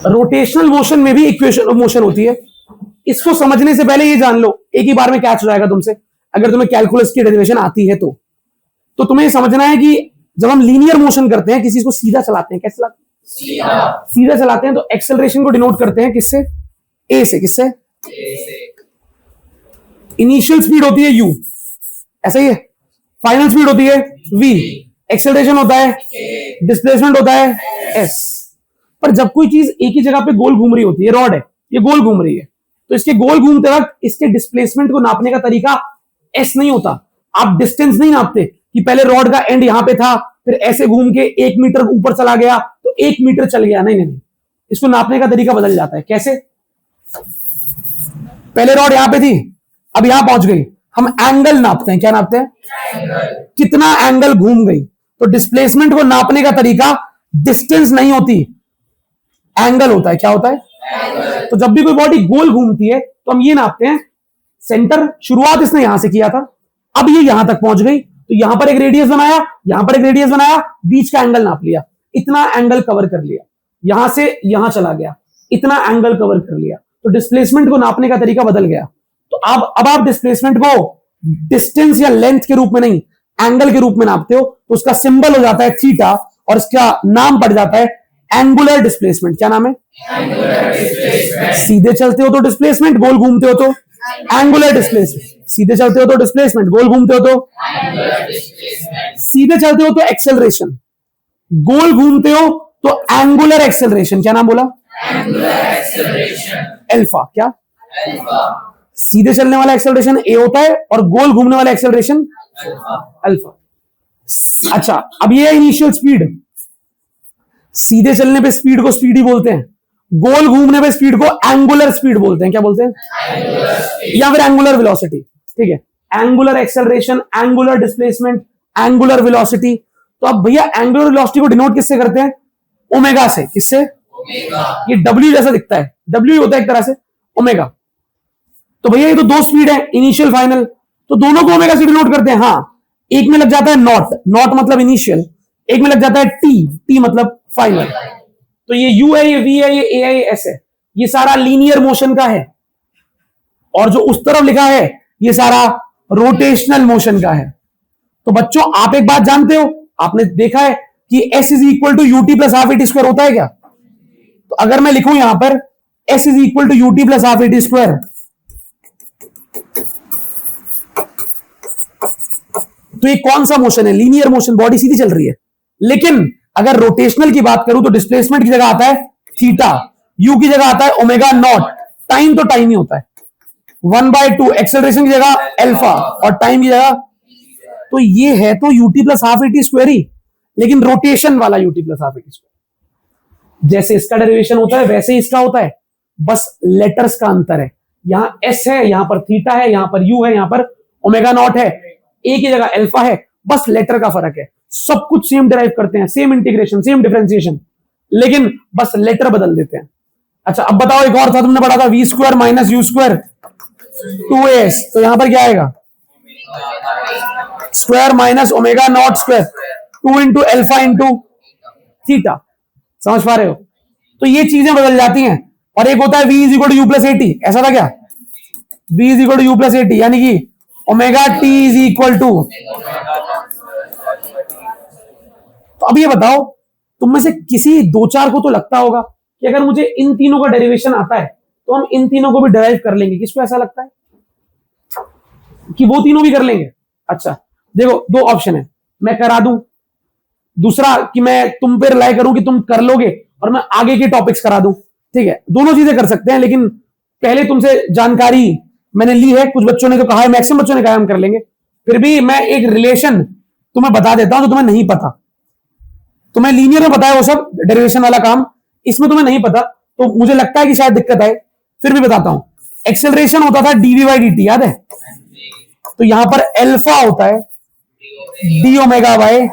Rotational motion में भी equation of motion होती है। इसको समझने से पहले ये जान लो, एक ही बार में कैच हो जाएगा तुमसे, अगर तुम्हें कैलकुलस की डेरिवेशन आती है तो तुम्हें समझना है कि जब हम लीनियर मोशन करते हैं, किसी को सीधा चलाते हैं, कैसे चलाते हैं? सीधा चलाते हैं, तो एक्सेलरेशन को डिनोट करते हैं किससे? ए से। किससे? इनिशियल स्पीड होती है u, ऐसा ही है। फाइनल स्पीड होती है v, एक्सेलरेशन होता है, डिस्प्लेसमेंट होता है s। पर जब कोई चीज एक ही जगह पे गोल घूम रही होती है, रॉड है, ये गोल घूम रही है, तो इसके गोल घूमते वक्त इसके डिस्प्लेसमेंट को नापने का तरीका s नहीं होता। आप डिस्टेंस नहीं नापते कि पहले रॉड का एंड यहां पे था, फिर ऐसे घूम के 1 मीटर ऊपर चला गया तो 1 मीटर चल गया, नहीं नहीं, इसको नापने का तरीका बदल जाता है। कैसे? पहले रॉड यहां पे थी, अब यहां पहुंच गई, हम एंगल नापते हैं। क्या नापते हैं? कितना एंगल घूम गई। तो डिस्प्लेसमेंट को नापने का तरीका डिस्टेंस नहीं होती, एंगल होता है। क्या होता है? तो जब भी कोई बॉडी गोल घूमती है तो हम ये नापते हैं, सेंटर, शुरुआत इसने यहां से किया था, अब ये यहां तक पहुंच गई, तो यहां पर एक रेडियस बनाया, यहां पर एक रेडियस बनाया, बीच का एंगल नाप लिया, इतना एंगल कवर कर लिया, यहां से यहां चला गया, इतना एंगल कवर कर लिया, तो डिस्प्लेसमेंट को नापने का तरीका बदल गया। तो अब आप डिस्प्लेसमेंट को डिस्टेंस या लेंथ के रूप में नहीं, एंगल के रूप में नापते हो, तो उसका सिंबल हो जाता है थीटा और इसका नाम पड़ जाता है एंगुलर डिस्प्लेसमेंट। क्या नाम है? सीधे चलते हो तो डिस्प्लेसमेंट, गोल घूमते हो तो एंगुलर डिस्प्लेसमेंट। सीधे चलते हो तो डिस्प्लेसमेंट, गोल घूमते हो तो सीधे चलते हो तो एक्सेलरेशन, गोल घूमते हो तो एंगुलर एक्सेलरेशन। क्या नाम बोला? अल्फा। क्या? सीधे चलने वाला एक्सेलरेशन ए होता है और गोल घूमने वाला एक्सेलरेशन अल्फा। अच्छा, अब ये है इनिशियल स्पीड। सीधे चलने पे स्पीड को स्पीड ही बोलते हैं, गोल घूमने पे स्पीड को एंगुलर स्पीड बोलते हैं। क्या बोलते हैं? या फिर एंगुलर वेलोसिटी। ठीक है, angular acceleration, angular displacement, angular velocity. तो अब भैया एंगुलर वेलोसिटी को डिनोट किससे करते हैं? ओमेगा से। किससे? ये डब्ल्यू जैसा दिखता है, डब्ल्यू होता है एक तरह से ओमेगा। तो भैया ये तो दो स्पीड है, इनिशियल फाइनल, तो दोनों को ओमेगा से डिनोट करते हैं। हाँ, एक में लग जाता है नॉट, नॉट मतलब इनिशियल, एक में लग जाता है टी, टी मतलब फाइनल। तो ये यू है, ये वी है, ये ए है, ये एस है, ये सारा लीनियर मोशन का है। और जो उस तरफ लिखा है ये सारा रोटेशनल मोशन का है। तो बच्चों आप एक बात जानते हो, आपने देखा है कि s is equal to UT plus half eighty square होता है क्या? तो अगर मैं लिखूं यहां पर s is equal to UT plus half eighty square, तो ये कौन सा मोशन है? लीनियर मोशन, बॉडी सीधी चल रही है। लेकिन अगर रोटेशनल की बात करूं तो डिस्प्लेसमेंट की जगह आता है थीटा, यू की जगह आता है ओमेगा नॉट, टाइम तो टाइम ही होता है 1/2, एक्सेलरेशन की जगह अल्फा और टाइम की जगह। तो ये है तो u t plus half eighty square ही, लेकिन रोटेशन वाला u t plus half eighty square. जैसे इसका डेरिवेशन होता है वैसे ही इसका होता है, बस लेटर्स का अंतर है। यहां एस है, यहां पर थीटा है, यहां पर यू है, यहां पर ओमेगा नॉट है, ए की जगह अल्फा है, बस लेटर का फर्क है। सब कुछ सेम डिराइव करते हैं, सेम इंटीग्रेशन, सेम डिफरेंशिएशन, लेकिन बस लेटर बदल देते हैं। अच्छा, अब बताओ, एक और था तुमने पढ़ा था, V square minus U square 2s, तो यहां पर क्या आएगा? Square minus omega not square 2 into alpha into theta. समझ पा रहे हो? तो ये चीजें बदल जाती हैं। और एक होता है v is equal to you plus AT, ऐसा था क्या? v is equal to you plus AT, यानी कि omega t is equal to. तो अब ये बताओ, तुम में से किसी दो चार को तो लगता होगा कि अगर मुझे इन तीनों का डेरिवेशन आता है तो हम इन तीनों को भी डिराइव कर लेंगे। किसको ऐसा लगता है कि वो तीनों भी कर लेंगे? अच्छा देखो, दो ऑप्शन है, मैं करा दूं, दूसरा कि मैं तुम पे रिलाई करूं कि तुम कर लोगे और मैं आगे के टॉपिक्स करा दूं। ठीक है, दोनों चीजें कर सकते हैं, लेकिन पहले तुमसे जानकारी मैंने ली है, कुछ बच्चों ने तो कहा है, मैक्सिमम बच्चों ने कहा हम कर लेंगे। फिर भी मैं एक रिलेशन तुम्हें बता देता हूं जो तुम्हें नहीं पता। तुम्हें लीनियर में पता है वो सब डेरिवेशन वाला काम, इसमें तुम्हें नहीं पता, तो मुझे लगता है कि शायद दिक्कत आए, फिर भी बताता हूं। एक्सेलरेशन होता था डीवी बाई डी टी, याद है? तो यहां पर अल्फा होता है डी ओमेगा बाय,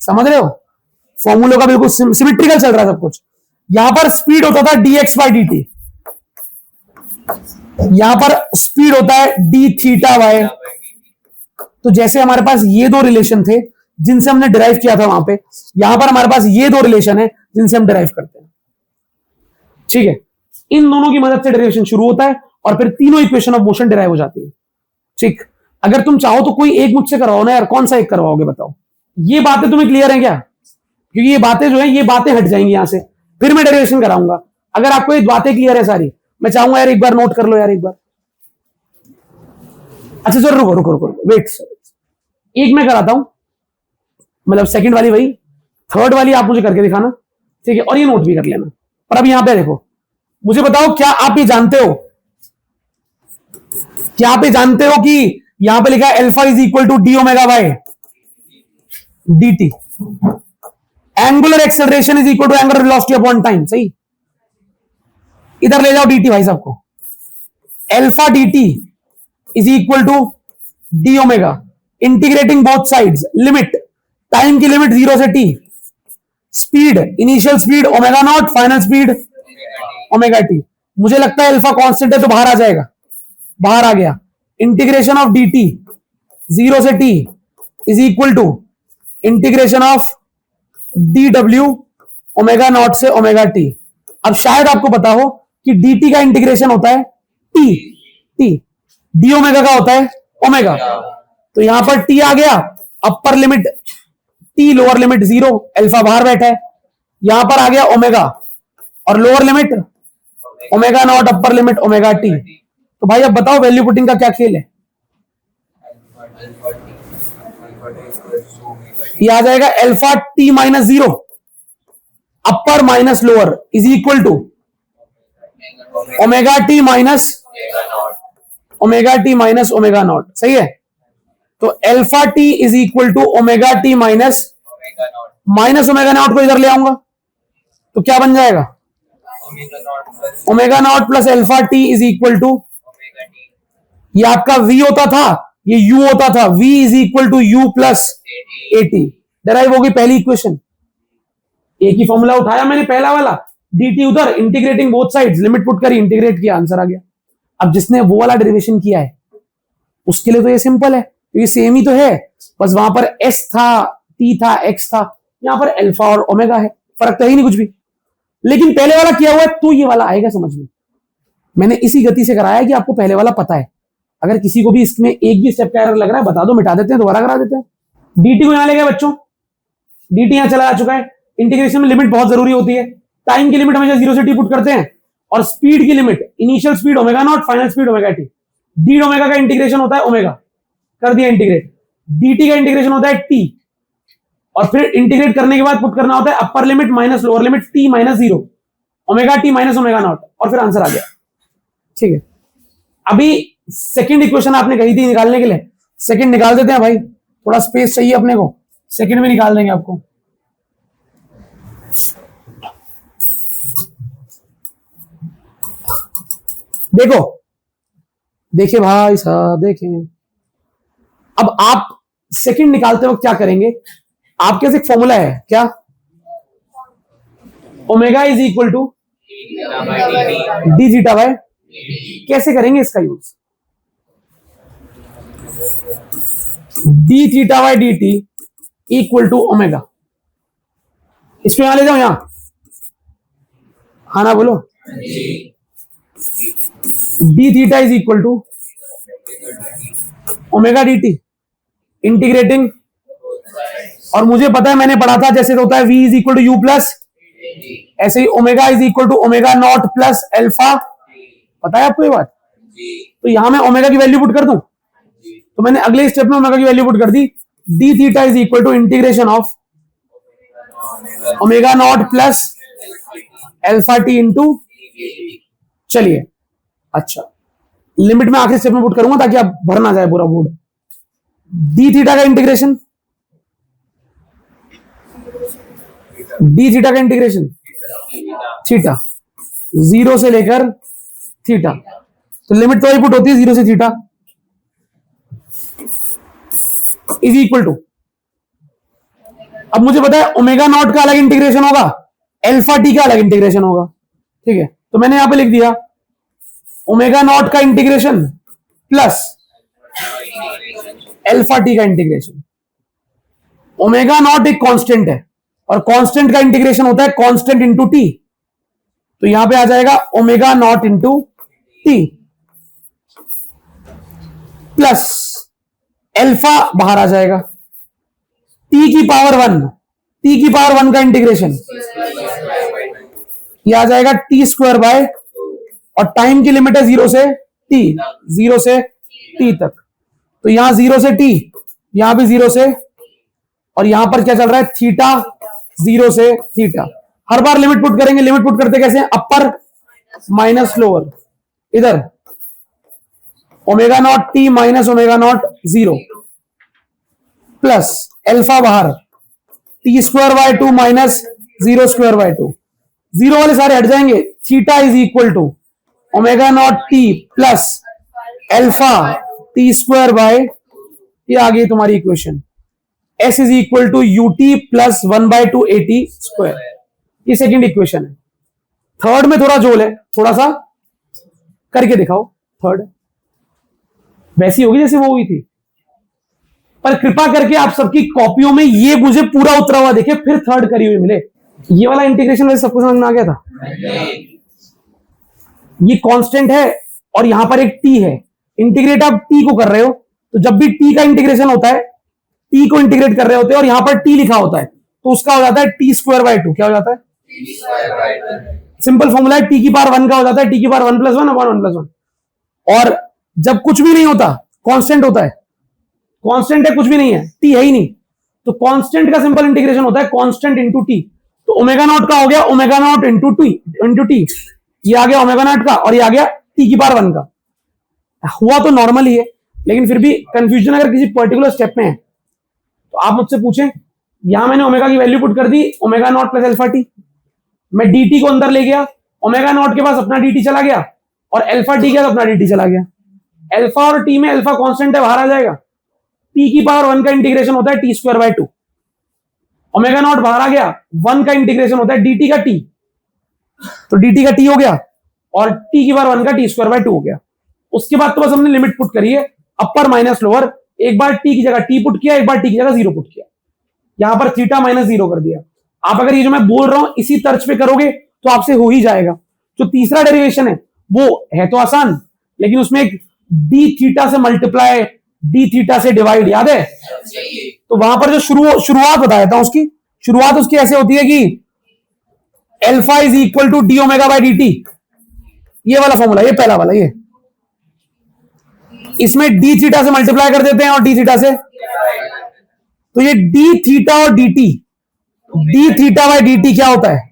समझ रहे हो? फॉर्मूलों का बिल्कुल सिमेट्रिकल चल रहा है सब कुछ। यहां पर स्पीड होता था D x by D T, यहां पर स्पीड होता है डी थीटा बाय। तो जैसे हमारे पास ये दो रिलेशन थे, जिनसे हमने डिराइव किया था वहां पे। यहां पर हमारे पास ये दो रिलेशन है जिनसे हम डिराइव करते हैं। ठीक है, इन दोनों की मदद से डेरिवेशन शुरू होता है और फिर तीनों इक्वेशन ऑफ मोशन डिराइव हो जाती है। ठीक, अगर तुम चाहो तो कोई एक मुझसे करवाओ ना यार, कौन सा एक करवाओगे बताओ? ये बातें तुम्हें क्लियर है क्या? क्योंकि ये बातें जो है ये बातें हट जाएंगी यहां से, फिर मैं डेरिवेशन कराऊंगा। अगर आपको ये बातें क्लियर है सारी, मैं चाहूंगा यार एक बार नोट कर लो यार एक बार। अच्छा सर रुको रुको रुको, वेट, एक मैं कराता हूं, मतलब सेकंड वाली वही, थर्ड वाली आप मुझे करके दिखाना। ठीक है, और ये नोट भी कर लेना। पर अब यहां पे देखो, मुझे बताओ क्या आप ये जानते हो, क्या आप ये जानते हो कि यहां पे लिखा है alpha is equal to D omega by dt, angular acceleration is equal to angular velocity upon time. सही, इधर ले जाओ dt भाई साहब को, alpha dt is equal to D omega, integrating both sides, limit, time की लिमिट 0 से t, speed, initial speed omega not, final speed omega T. मुझे लगता है अल्फा कांस्टेंट है तो बाहर आ जाएगा, बाहर आ गया। इंटीग्रेशन ऑफ dt 0 से t is equal to integration of dw omega not से ओमेगा टी। अब शायद आपको पता हो कि dt का इंटीग्रेशन होता है t, डी ओमेगा का होता है ओमेगा। तो यहां पर t आ गया, upper limit t, lower limit 0, alpha बाहर बैठा है। यहां पर आ गया ओमेगा और lower limit omega naught, upper limit omega T. तो भाई अब बताओ वैल्यू पुटिंग का क्या खेल है? ये आ जाएगा alpha T minus 0 upper minus lower is equal to omega T minus omega not. सही है, तो alpha T is equal to omega T minus omega not को इधर ले आऊंगा तो क्या बन जाएगा? Omega not plus alpha T is equal to, ये आपका v होता था, ये u होता था, v is equal to u plus AT. Derive होगी पहली इक्वेशन, एक ही फॉर्मूला उठाया मैंने पहला वाला, dt उधर, integrating both sides, limit put करी, इंटीग्रेट किया, आंसर आ गया। अब जिसने वो वाला डेरिवेशन किया है उसके लिए तो ये सिंपल है, क्योंकि सेम ही तो है, बस वहां पर s था, t था, x था, यहां पर अल्फा और ओमेगा है, फर्क तो ही नहीं कुछ भी। लेकिन पहले वाला किया हुआ है तो ये वाला आएगा समझ में। मैंने इसी गति से कराया कि आपको पहले वाला पता है। अगर किसी को भी इसमें एक भी स्टेप का एरर लग रहा है बता दो, मिटा देते हैं, दोबारा करा देते हैं। dt को यहां ले गए बच्चों, dt यहां चला आ चुका है। इंटीग्रेशन में लिमिट बहुत जरूरी होती है, टाइम की लिमिट हमेशा 0 से t पुट करते हैं, और स्पीड की limit, initial speed omega not, final speed omega T. D omega का इंटीग्रेशन होता है ओमेगा, कर दिया इंटीग्रेट। dt का इंटीग्रेशन होता है t, और फिर इंटीग्रेट करने के बाद पुट करना होता है upper limit minus lower limit t minus 0, omega T minus omega not, और फिर आंसर आ गया। ठीक है, अभी सेकंड इक्वेशन आपने कही थी निकालने के लिए, सेकंड निकाल देते हैं भाई, थोड़ा स्पेस चाहिए अपने को, सेकंड में निकाल देंगे आपको। देखो, देखिए भाई साहब, देखें अब आप सेकंड निकालते वक्त क्या करेंगे, आपके पास एक फॉर्मूला है क्या, omega is equal to D theta by, कैसे करेंगे इसका use, D theta by D T equal to omega. इसको यहां ले जाओ, यहां, हाँ ना बोलो, D theta is equal to omega D T, integrating, और मुझे पता है मैंने पढ़ा था जैसे तो होता है v is equal to you plus, ऐसे ही omega is equal to omega not plus alpha, पता है आपको ये बात। तो यहां मैं ओमेगा की वैल्यू पुट कर दूं, तो मैंने अगले स्टेप में ओमेगा की वैल्यू पुट कर दी, d theta is equal to integration of omega not plus alpha t into, चलिए अच्छा, लिमिट में आखिरी स्टेप में पुट करूंगा ताकि आप भर ना जाए पूरा बोर्ड। डी थीटा का इंटीग्रेशन, डी थीटा का इंटीग्रेशन थीटा 0 से लेकर थीटा, तो लिमिट तो ही पुट होती है 0 से थीटा, इज इक्वल टू, अब मुझे पता है ओमेगा नॉट का अलग इंटीग्रेशन होगा, अल्फा टी का अलग इंटीग्रेशन होगा। ठीक है, तो मैंने यहां पे लिख दिया ओमेगा नॉट का इंटीग्रेशन प्लस अल्फा टी का इंटीग्रेशन। ओमेगा नॉट एक कांस्टेंट है और कांस्टेंट का इंटीग्रेशन होता है कांस्टेंट इंटू टी, तो यहां पे आ जाएगा omega not into T plus alpha बाहर आ जाएगा, टी की पावर 1, टी की पावर 1 का इंटीग्रेशन ये आ जाएगा टी स्क्वायर बाय, और टाइम की लिमिट है 0 से टी, 0 से टी तक, तो यहां 0 से टी, यहां भी 0 से, और यहां पर क्या चल रहा है थीटा 0 से थीटा। हर बार लिमिट पुट करेंगे, लिमिट पुट करते कैसे हैं, अपर माइनस लोअर, इधर omega naught t minus omega naught 0 plus alpha बाहर t square by 2 minus 0 square by 2, 0 वाले सारे हट जाएंगे, theta is equal to omega naught t plus alpha t square by, ये आ गई तुम्हारी equation, s is equal to u t plus 1/2 a T square, ये सेकेंड इक्वेशन है। थर्ड में थोड़ा जोल है, थोड़ा सा करके दिखाओ, थर्ड वैसी होगी जैसे वो हुई थी, पर कृपा करके आप सबकी कॉपियों में ये मुझे पूरा उतरा हुआ देखे, फिर थर्ड करी हुई मिले। ये वाला इंटीग्रेशन वैसे सबको समझ में आ गया था, ये कांस्टेंट है और यहां पर एक टी है, इंटीग्रेट आप टी को कर रहे हो, तो जब भी टी का इंटीग्रेशन होता है, टी को इंटीग्रेट कर रहे होते हैं और यहां पर टी लिखा होता है, तो उसका हो जाता है टी स्क्वायर बाय 2, क्या हो जाता है, सिंपल फॉर्मूला है, टी की पावर 1 का हो जाता है टी की पावर 1 + 1 अपॉन 1 + 1, और जब कुछ भी नहीं होता कांस्टेंट होता है, कांस्टेंट है कुछ भी नहीं है, टी है ही नहीं, तो कांस्टेंट का सिंपल इंटीग्रेशन होता है कांस्टेंट इंटू टी, तो ओमेगा नॉट का हो गया ओमेगा नॉट इंटू टी, ये आ गया ओमेगा नॉट का, और ये आ गया टी की पावर 1 का। हुआ तो नॉर्मल ही है, लेकिन फिर भी कंफ्यूजन अगर किसी पर्टिकुलर स्टेप में है तो आप मुझसे पूछें, यहां मैंने ओमेगा की वैल्यू पुट कर दी omega not plus alpha t, मैं dt को अंदर ले गया, ओमेगा नॉट के पास अपना dt चला गया, और अल्फा टी के पास अपना dt चला गया, अल्फा और टी में अल्फा कांस्टेंट है, बाहर आ जाएगा, टी की पावर 1 का इंटीग्रेशन होता है T square by 2, omega naught बाहर आ गया, 1 का इंटीग्रेशन होता है dt का t, तो dt का t हो गया और t की पावर 1 का t स्क्वायर बाय 2 हो गया। उसके बाद तो बस हमने लिमिट पुट करी है, अपर माइनस लोअर, एक बार t की जगह t पुट किया, एक बार t की जगह 0 पुट किया, यहां पर थीटा माइनस 0 कर दिया। आप अगर ये जो मैं बोल रहा हूं इसी तर्ज पे करोगे तो आपसे हो ही जाएगा। जो तीसरा डेरिवेशन है वो है तो आसान, लेकिन उसमें एक डी थीटा से मल्टीप्लाई, डी थीटा से डिवाइड, याद है, तो वहां पर जो शुरुआत बता देता हूं, उसकी शुरुआत उसकी ऐसे होती है कि alpha is equal to D omega by D T, ये वाला फॉर्मूला, ये पहला वाला, ये इसमें डी थीटा से मल्टीप्लाई कर देते हैं और डी थीटा से, तो ये डी थीटा और D T, D theta by D T क्या होता है,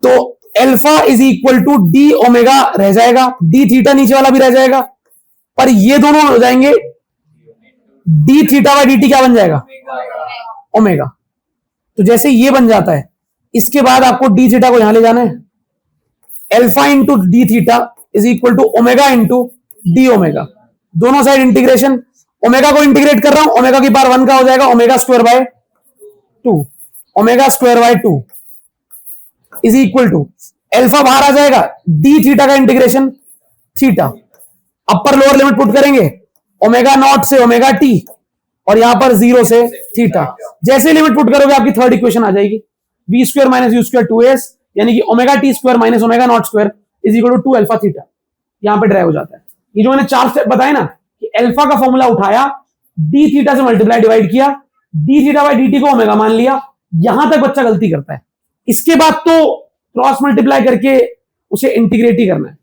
तो alpha is equal to D omega रह जाएगा, डी थीटा नीचे वाला भी रह जाएगा, पर ये दोनों हो जाएंगे D theta by D T क्या बन जाएगा, ओमेगा। तो जैसे ये बन जाता है, इसके बाद आपको डी थीटा को यहां ले जाना है, alpha into D theta is equal to omega into D omega, दोनों साइड इंटीग्रेशन, ओमेगा को इंटीग्रेट कर रहा हूं, ओमेगा की पावर 1 का हो जाएगा omega square by 2, omega square by 2 is equal to alpha बाहर आ जाएगा, डी थीटा का integration theta, upper lower limit put करेंगे, ओमेगा नॉट से ओमेगा टी, और यहां पर 0 से थीटा, जैसे लिमिट पुट करोगे आपकी थर्ड इक्वेशन आ जाएगी, B square minus U square 2s, यानी कि omega T square minus omega not square is equal to 2 alpha theta, यहां पर ड्राइव हो जाता है। ये जो मैंने 4 स्टेप बताए ना, कि अल्फा का फॉर्मूला उठाया, डी थीटा से मल्टीप्लाई डिवाइड किया, D theta by D T को ओमेगा मान लिया, यहां तक बच्चा गलती करता है। इसके बाद तो क्रॉस मल्टीप्लाई करके उसे इंटीग्रेट ही करना है।